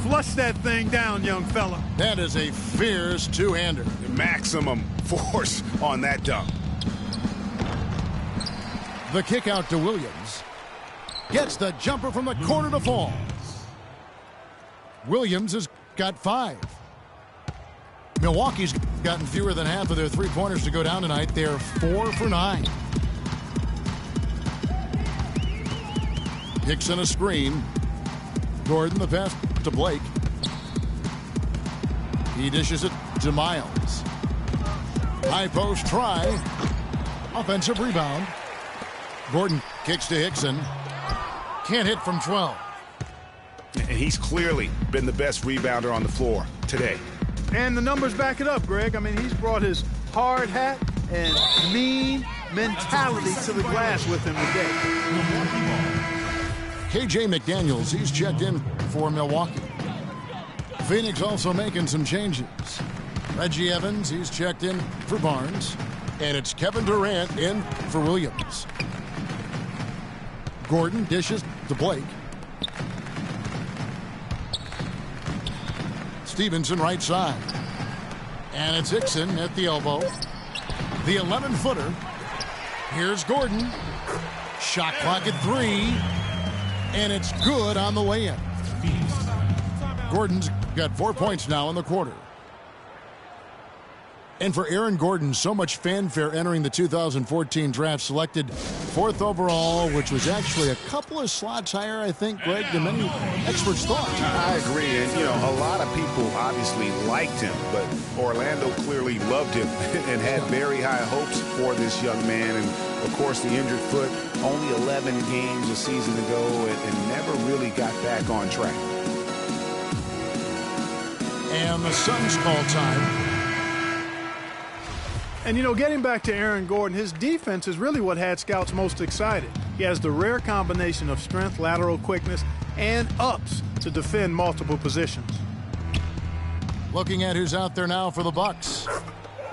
Flush that thing down, young fella. That is a fierce two-hander. Maximum force on that dunk. The kick out to Williams. Gets the jumper from the corner to fall. Williams has got 5. Milwaukee's gotten fewer than half of their three-pointers to go down tonight. They're 4 for 9. Hickson a screen. Gordon the pass to Blake. He dishes it to Miles. High post try. Offensive rebound. Gordon kicks to Hickson. Can't hit from 12. And he's clearly been the best rebounder on the floor today. And the numbers back it up, Greg. I mean, he's brought his hard hat and mean mentality to the glass with him today. KJ McDaniels, he's checked in for Milwaukee. Phoenix also making some changes. Reggie Evans, he's checked in for Barnes. And it's Kevin Durant in for Williams. Gordon dishes to Blake. Stevenson right side. And it's Hickson at the elbow. The 11-footer. Here's Gordon. Shot clock at 3. And it's good on the way in. Gordon's got 4 points now in the quarter. And for Aaron Gordon, so much fanfare entering the 2014 draft, selected 4th overall, which was actually a couple of slots higher, I think, Greg, than many experts thought. I agree. And, you know, a lot of people obviously liked him, but Orlando clearly loved him and had very high hopes for this young man. And, of course, the injured foot, only 11 games a season ago, and never really got back on track. And the Suns call time. And, you know, getting back to Aaron Gordon, his defense is really what had scouts most excited. He has the rare combination of strength, lateral quickness, and ups to defend multiple positions. Looking at who's out there now for the Bucks.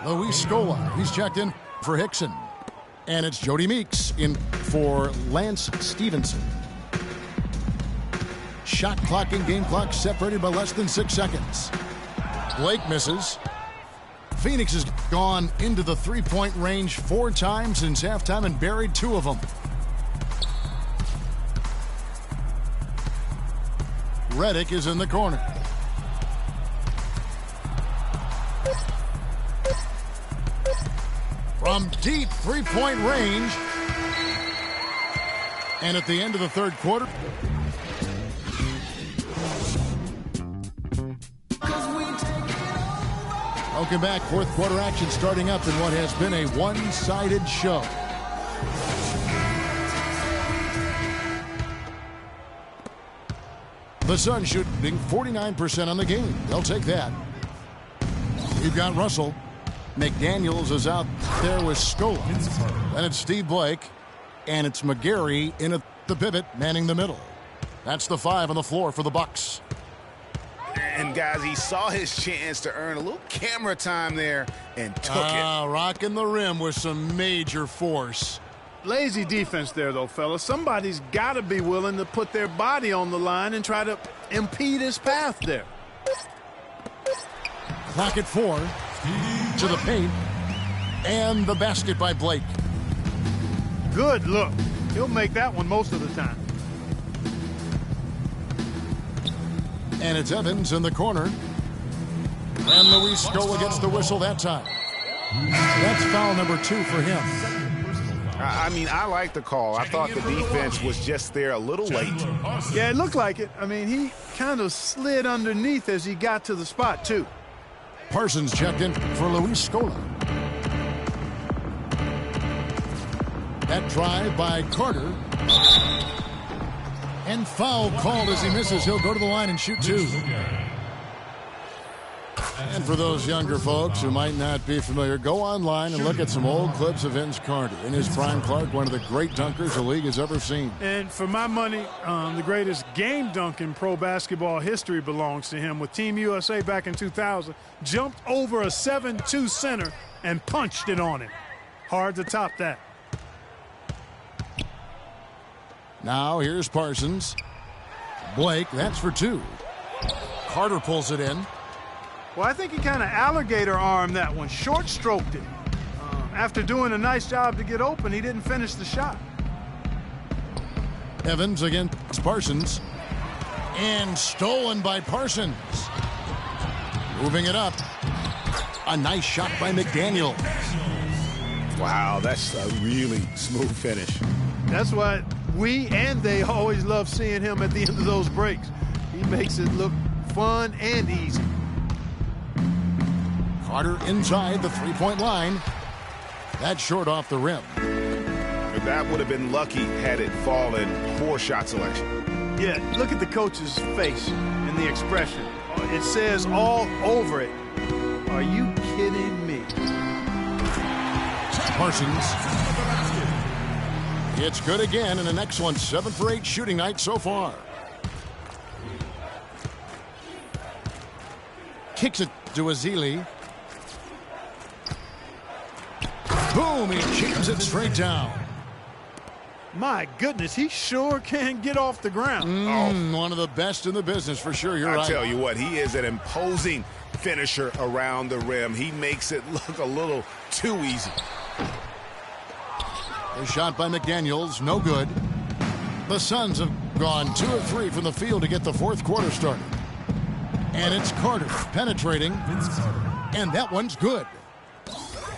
Luis Scola, he's checked in for Hickson. And it's Jody Meeks in for Lance Stevenson. Shot clock and game clock separated by less than 6 seconds. Blake misses. Phoenix has gone into the three-point range 4 times since halftime and buried 2 of them. Redick is in the corner. From deep three-point range. And at the end of the third quarter, welcome back. Fourth quarter action starting up in what has been a one-sided show. The Suns shooting 49% on the game. They'll take that. We've got Russell. McDaniels is out there with Scola. Then it's Steve Blake. And it's McGarry in at the pivot, manning the middle. That's the 5 on the floor for the Bucks. And, guys, he saw his chance to earn a little camera time there and took it. Rocking the rim with some major force. Lazy defense there, though, fellas. Somebody's got to be willing to put their body on the line and try to impede his path there. Clock at 4. To the paint. And the basket by Blake. Good look. He'll make that one most of the time. And it's Evans in the corner. And Luis Scola gets the whistle that time. That's foul number 2 for him. I mean, I like the call. I thought the defense was just there a little late. Yeah, it looked like it. I mean, he kind of slid underneath as he got to the spot, too. Parsons checked in for Luis Scola. That drive by Carter. And foul called as he misses. He'll go to the line and shoot 2. And for those younger folks who might not be familiar, go online and look at some old clips of Vince Carter. In his prime, Clark, one of the great dunkers the league has ever seen. And for my money, the greatest game dunk in pro basketball history belongs to him. With Team USA back in 2000, jumped over a 7-2 center and punched it on him. Hard to top that. Now here's Parsons. Blake, that's for 2. Carter pulls it in. Well, I think he kind of alligator armed that one, short stroked it. After doing a nice job to get open, he didn't finish the shot. Evans against Parsons. And stolen by Parsons. Moving it up. A nice shot by McDaniel. Wow, that's a really smooth finish. That's why we and they always love seeing him at the end of those breaks. He makes it look fun and easy. Carter inside the three-point line. That's short off the rim. That would have been lucky had it fallen. Poor shot selection. Yeah, look at the coach's face and the expression. It says all over it. Are you kidding me? Parsons. It's good again, and an excellent 7 for 8 shooting night so far. Kicks it to Azili. Boom, he jams it straight down. My goodness, he sure can get off the ground. One of the best in the business for sure. You're I right. tell you what, he is an imposing finisher around the rim. He makes it look a little too easy. A shot by McDaniels, no good. The Suns have gone 2 of 3 from the field to get the fourth quarter started. And it's Carter penetrating, and that one's good.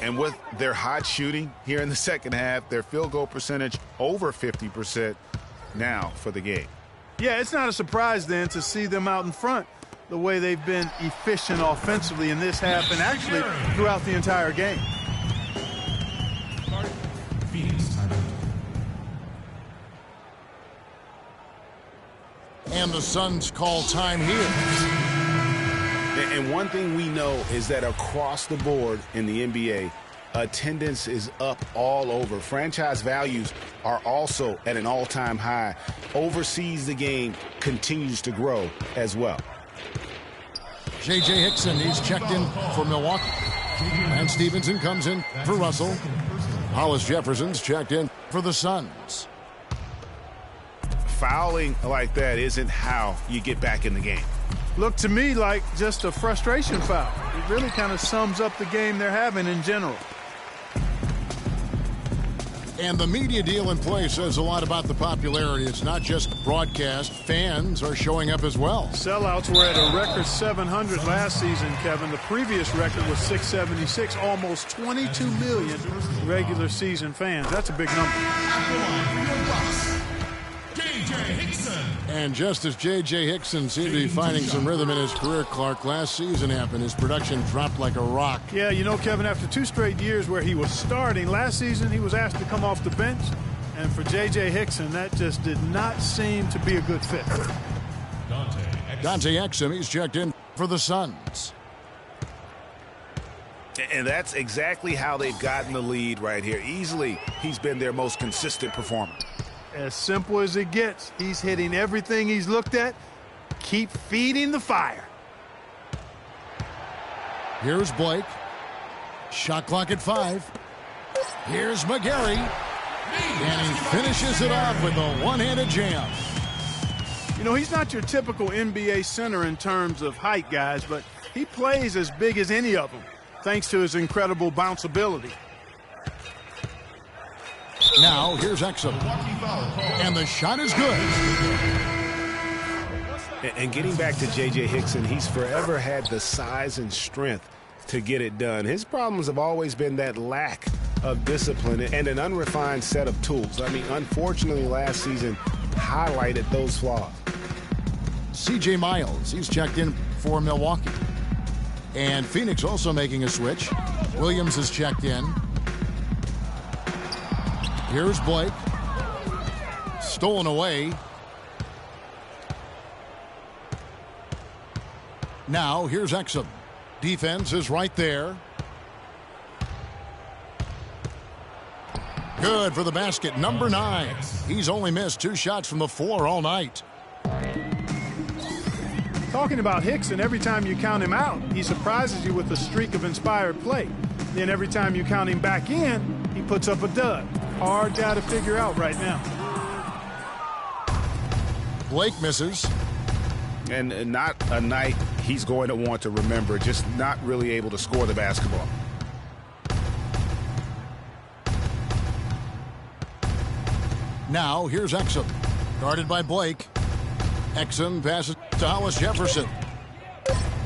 And with their hot shooting here in the second half, their field goal percentage over 50% now for the game. Yeah, it's not a surprise then to see them out in front the way they've been efficient offensively in this half and actually throughout the entire game. And the Suns call time here. And one thing we know is that across the board in the NBA, attendance is up all over. Franchise values are also at an all-time high. Overseas, the game continues to grow as well. J.J. Hickson, he's checked in for Milwaukee. And Stevenson comes in for Russell. Hollis Jefferson's checked in for the Suns. Fouling like that isn't how you get back in the game. Looked to me like just a frustration foul. It really kind of sums up the game they're having in general. And the media deal in play says a lot about the popularity. It's not just broadcast. Fans are showing up as well. Sellouts were at a record 700 last season, Kevin. The previous record was 676, almost 22 million regular season fans. That's a big number. And just as J.J. Hickson seemed to be finding some rhythm in his career, Clark, last season happened. His production dropped like a rock. Yeah, you know, Kevin, after 2 straight years where he was starting, last season he was asked to come off the bench. And for J.J. Hickson, that just did not seem to be a good fit. Dante Exum, he's checked in for the Suns. And that's exactly how they've gotten the lead right here. Easily, he's been their most consistent performer. As simple as it gets. He's hitting everything he's looked at. Keep feeding the fire. Here's Blake. Shot clock at 5. Here's McGarry. And he finishes it off with a one-handed jam. You know, he's not your typical NBA center in terms of height, guys, but he plays as big as any of them, thanks to his incredible bounceability. Now, here's Exum. And the shot is good. And getting back to J.J. Hickson, he's forever had the size and strength to get it done. His problems have always been that lack of discipline and an unrefined set of tools. I mean, unfortunately, last season highlighted those flaws. C.J. Miles, he's checked in for Milwaukee. And Phoenix also making a switch. Williams is checked in. Here's Blake. Stolen away. Now, here's Exum. Defense is right there. Good for the basket, number 9. He's only missed 2 shots from the floor all night. Talking about Hickson, every time you count him out, he surprises you with a streak of inspired play. Then every time you count him back in, he puts up a dud. Hard guy to figure out right now. Blake misses. And not a night he's going to want to remember, just not really able to score the basketball. Now, here's Exum. Guarded by Blake. Exum passes to Hollis Jefferson.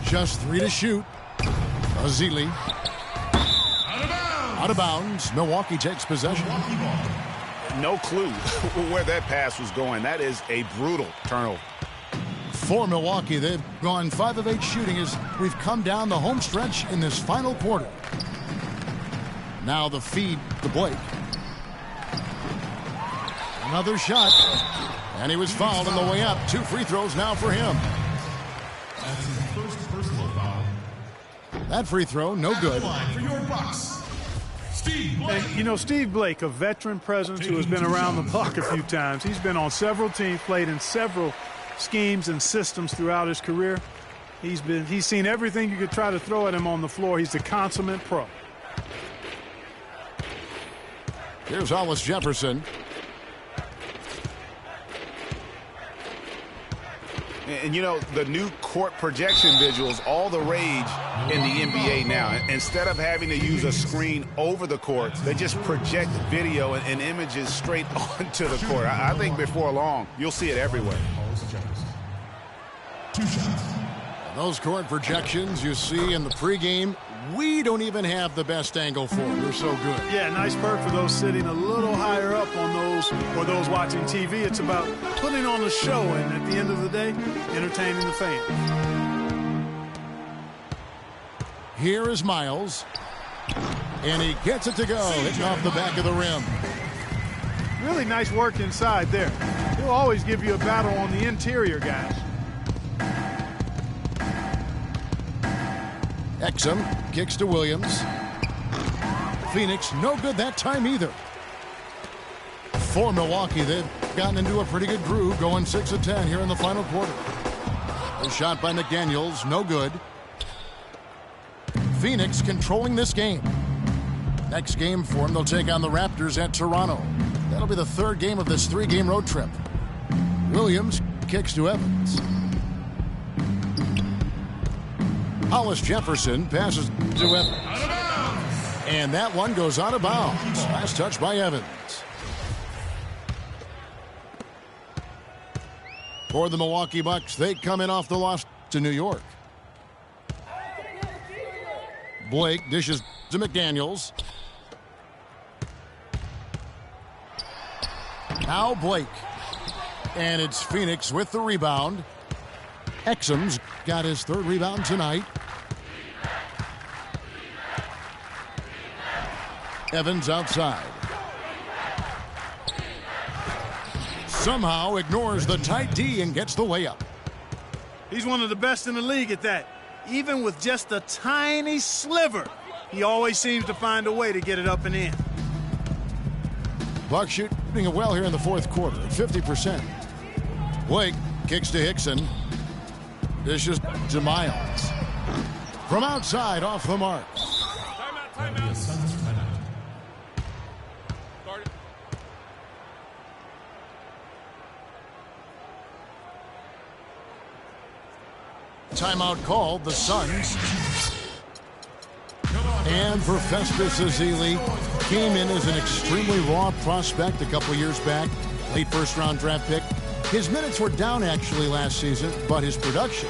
Just 3 to shoot. Azili. Out of bounds. Milwaukee takes possession. No clue where that pass was going. That is a brutal turnover. For Milwaukee, they've gone 5 of 8 shooting as we've come down the home stretch in this final quarter. Now the feed to Blake. Another shot. And he was fouled on the way up. 2 free throws now for him. That's his first personal foul. That free throw, no good. For your Bucks, Steve Blake. And, you know, Steve Blake, a veteran presence who has been around the block a few times. He's been on several teams, played in several schemes and systems throughout his career. He's seen everything you could try to throw at him on the floor. He's a consummate pro. Here's Hollis Jefferson. And, you know, the new court projection visuals, all the rage in the NBA now. Instead of having to use a screen over the court, they just project video and images straight onto the court. I think before long, you'll see it everywhere. 2 shots. Those court projections you see in the pregame, we don't even have the best angle for. They're so good. Yeah, nice perk for those sitting a little higher up on those, or those watching TV. It's about putting on a show and at the end of the day, entertaining the fans. Here is Miles. And he gets it to go, hitting off the back of the rim. Really nice work inside there. He'll always give you a battle on the interior, guys. Exum kicks to Williams. Phoenix, no good that time either. For Milwaukee, they've gotten into a pretty good groove, going 6 of 10 here in the final quarter. A shot by McDaniels, no good. Phoenix controlling this game. Next game for them, they'll take on the Raptors at Toronto. That'll be the 3rd game of this 3-game road trip. Williams kicks to Evans. Hollis Jefferson passes to Evans. And that one goes out of bounds. Last touch by Evans. For the Milwaukee Bucks, they come in off the loss to New York. Blake dishes to McDaniels. Now Blake. And it's Phoenix with the rebound. Exum's got his 3rd rebound tonight. Evans outside. Somehow ignores the tight D and gets the layup. He's one of the best in the league at that. Even with just a tiny sliver, he always seems to find a way to get it up and in. Bucks shooting it well here in the 4th quarter at 50%. Blake kicks to Hickson. Dishes to Miles. From outside, off the mark. Timeout. Timeout called, the Suns. And for Festus Ezeli, came in as an extremely raw prospect a couple years back. Late 1st-round draft pick. His minutes were down actually last season, but his production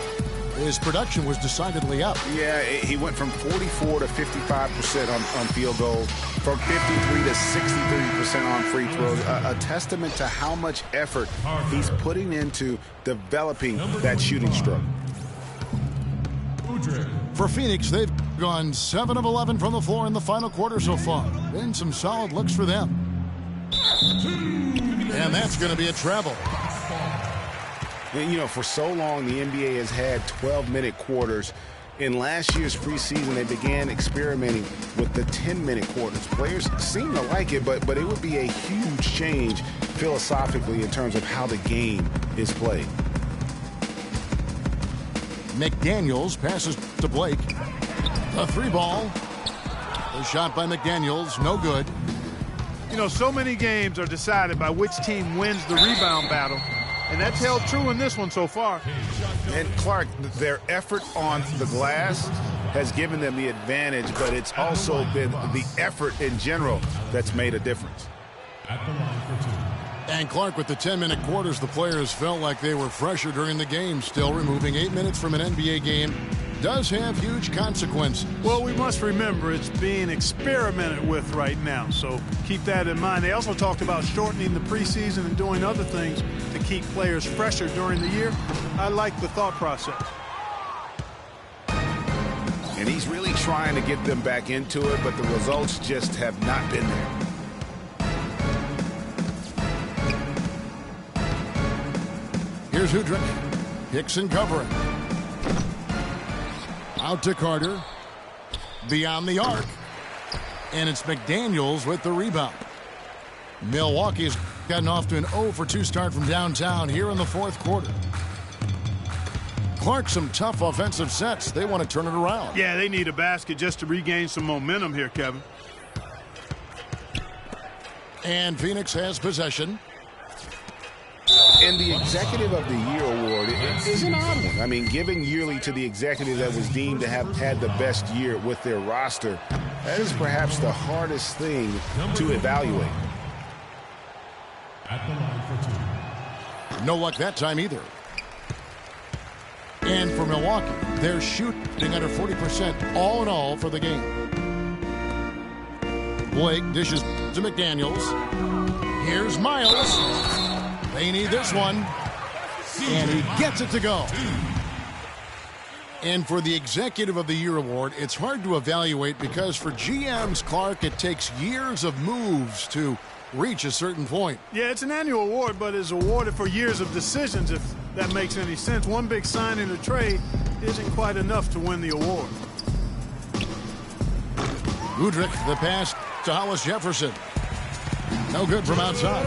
his production was decidedly up. Yeah, he went from 44 to 55% on field goals, from 53 to 63% on free throws. A testament to how much effort he's putting into developing that shooting stroke. For Phoenix, they've gone 7 of 11 from the floor in the final quarter so far. Been some solid looks for them. And that's going to be a travel. And, you know, for so long, the NBA has had 12-minute quarters. In last year's preseason, they began experimenting with the 10-minute quarters. Players seem to like it, but it would be a huge change philosophically in terms of how the game is played. McDaniels passes to Blake. A 3-ball. The shot by McDaniels, no good. You know, so many games are decided by which team wins the rebound battle, and that's held true in this one so far. And Clark, their effort on the glass has given them the advantage, but it's also been the effort in general that's made a difference. And Clark, with the 10-minute quarters, the players felt like they were fresher during the game. Still, removing 8 minutes from an NBA game does have huge consequences. Well, we must remember it's being experimented with right now, so keep that in mind. They also talked about shortening the preseason and doing other things to keep players fresher during the year. I like the thought process. And he's really trying to get them back into it, but the results just have not been there. Here's Udrich. Hickson covering. Out to Carter. Beyond the arc. And it's McDaniels with the rebound. Milwaukee's gotten off to an 0-for-2 start from downtown here in the fourth quarter. Clark, some tough offensive sets. They want to turn it around. Yeah, they need a basket just to regain some momentum here, Kevin. And Phoenix has possession. And the Executive of the Year award is an odd one. I mean, giving yearly to the executive that was deemed to have had the best year with their roster, that is perhaps the hardest thing to evaluate. No luck that time either. And for Milwaukee, they're shooting under 40% all in all for the game. Blake dishes to McDaniels. Here's Miles. They need this one. And he gets it to go. And for the Executive of the Year award, it's hard to evaluate because for GMs, Clark, it takes years of moves to reach a certain point. Yeah, it's an annual award, but it's awarded for years of decisions, if that makes any sense. One big signing or trade isn't quite enough to win the award. Udrich, the pass to Hollis Jefferson. No good from outside.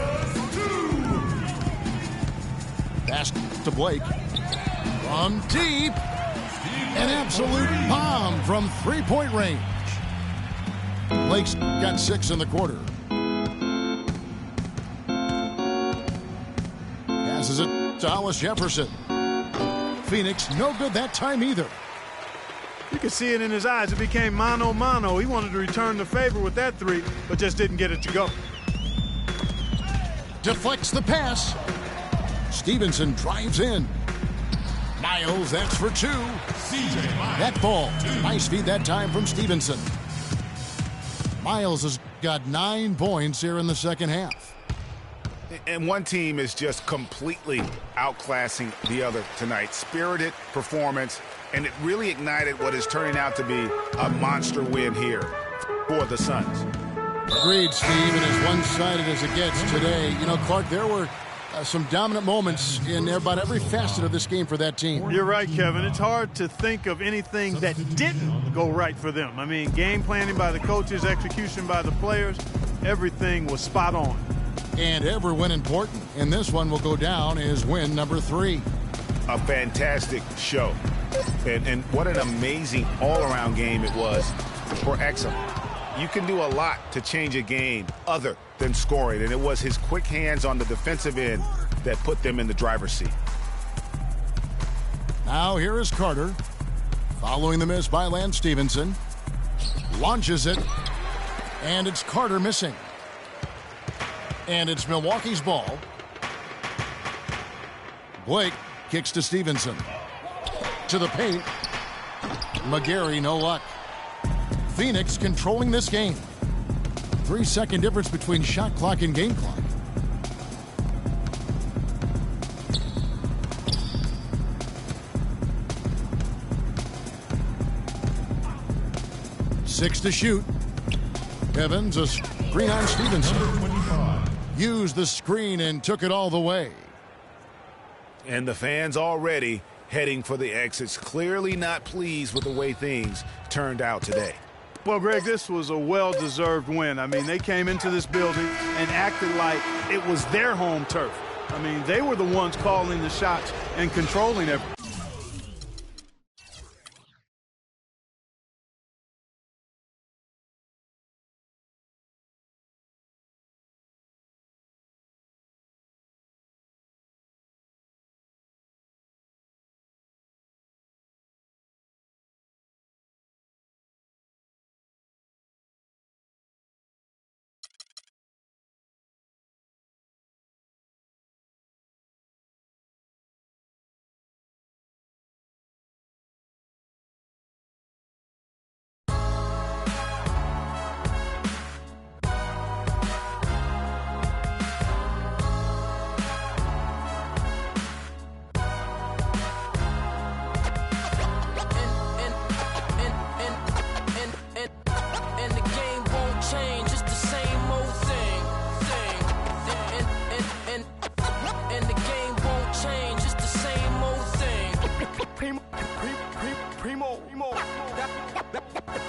Pass to Blake. From deep. An absolute bomb from three-point range. Blake's got 6 in the quarter. Passes it to Hollis Jefferson. Phoenix, no good that time either. You could see it in his eyes. It became mano-mano. He wanted to return the favor with that three, but just didn't get it to go. Deflects the pass. Stevenson drives in. Miles, that's for 2. That ball. Nice feed that time from Stevenson. Miles has got 9 points here in the second half. And one team is just completely outclassing the other tonight. Spirited performance, and it really ignited what is turning out to be a monster win here for the Suns. Agreed, Steve, and as one-sided as it gets today. You know, Clark, there were some dominant moments in about every facet of this game for that team. You're right, Kevin. It's hard to think of anything that didn't go right for them. I mean, game planning by the coaches, execution by the players, everything was spot on. And every win important, and this one will go down as win number 3. A fantastic show. And what an amazing all-around game it was for Exum. You can do a lot to change a game other than scoring, and it was his quick hands on the defensive end that put them in the driver's seat. Now here is Carter, following the miss by Lance Stevenson. Launches it, and it's Carter missing. And it's Milwaukee's ball. Blake kicks to Stevenson. To the paint. McGarry, no luck. Phoenix controlling this game. 3-second difference between shot clock and game clock. Six to shoot. Evans, a screen on Stevenson. Used the screen and took it all the way. And the fans already heading for the exits, clearly not pleased with the way things turned out today. Well, Greg, this was a well-deserved win. I mean, they came into this building and acted like it was their home turf. I mean, they were the ones calling the shots and controlling everything.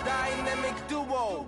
Dynamic duo.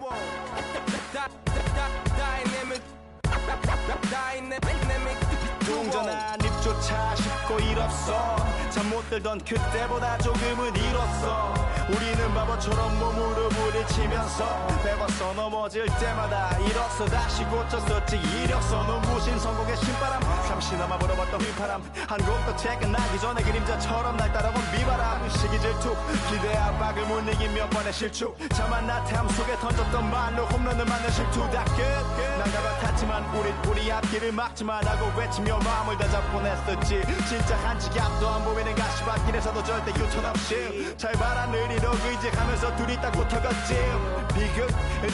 Dynamic 동전한 입조차 쉽고 일 없어 잠 못 들던 그때보다 조금은 일었어 우리는 바보처럼 몸으로 부딪히면서 배웠어 넘어질 때마다 일었어 다시 고쳤었지 이력서 눈부신 성공의 신바람 잠시나마 불어봤던 휘파람 한 곡도 퇴근하기 전에 그림자처럼 날 따라온 비바람 시기 질투 기대 압박을 못 이긴 몇 번의 실축 자만 나태함 속에 던졌던 말로 홈런을 맞는 실투 다 끝 난 갈아탔지만 우리 앞길을 막지만 하고 외치며 마음을 다잡곤 했었지 진짜 한치 앞도 안 보이는 가시밭길에서도 절대 유턴 없이 잘 봐라 느리로 의지하면서 둘이 딱 붙어갔지 비극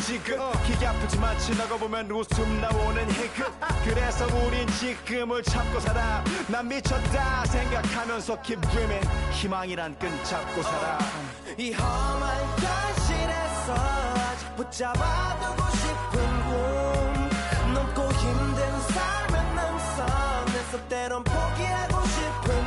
지금 기계 아프지만 지나고 보면 웃음 나오는 희극 그래서 우린 지금을 참고 살아 난 미쳤다 생각하면서 keep dreaming 희망이란 끈 잡고 살아 이 험한 현실에서 아직 붙잡아두고 싶은 꿈 넘고 힘든 삶은 능선에서 때론 포기하고 싶은